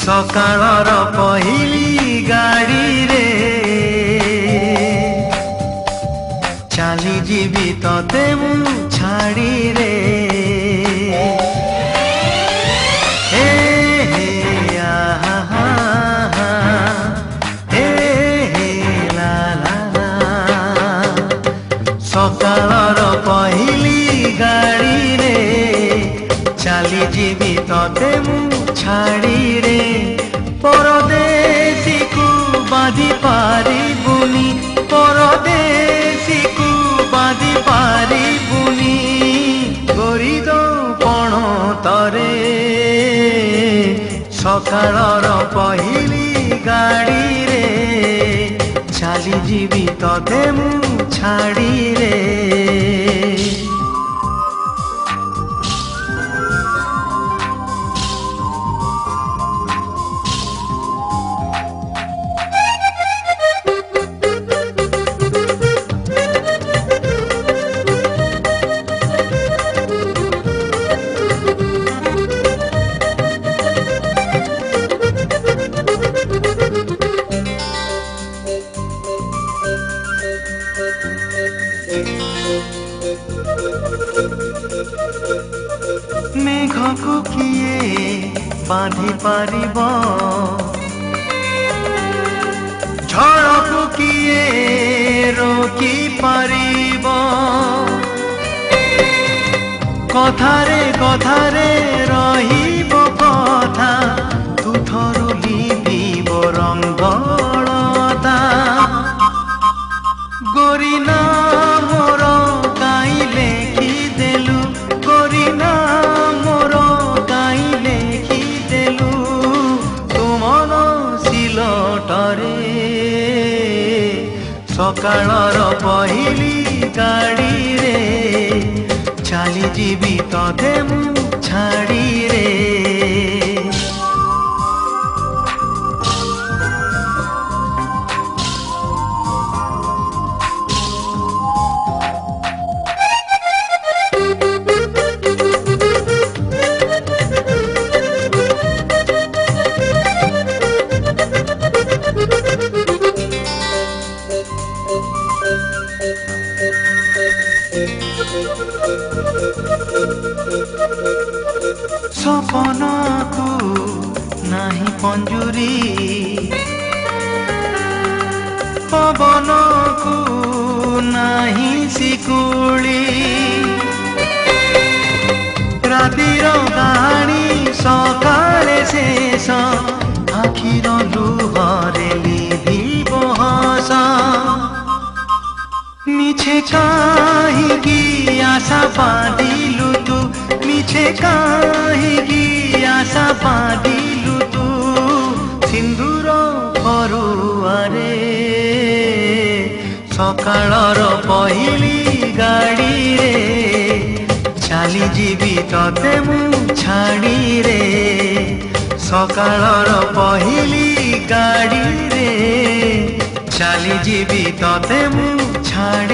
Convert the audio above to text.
सकाळर पहिली गाड़ी रे चाली जीवी तते मु छाड़ी रे हे हे आहा हा हे हे ला ला ला सकाळर पहिली गाड़ी रे चाली जीवी तते मु छाड़ी रे परदेसी को बाधी पारी बुनी परदेसी को बाधी पारी बुनी गोरी दो पण तरे सकाळर पहिली गाड़ी रे चाली जीवी तते मु छाड़ी रे मेघ को किए बांधि पारिब झड़ को किए रोकी पारिब कथारे कथारे रहिब कथा तुठरू लिपिब रंगलता गोरी ना मोर काई लेखि देलु गोरी ना मोर काई लेखि देलु तुमन सिलटरे सकाळर पहिली गाड़ी रे चाली जीवी तते मु छाड़ी रे सपन को नाही पंजुरी पवन को नाही शिकुली रातिर कहानी सकाळे शेष आखिर लुहरे लिभिब हस मिछे काहींकी आशा बांधिलु तू मिछे काहींकी आशा बांधिलु तू सिंदूर फरुआरे सकाळर पहिली गाड़ी रे चाली जीवी तते मु छाड़ी रे सकाळर पहिली गाड़ी रे चाली जीवी तते मु छाड़ी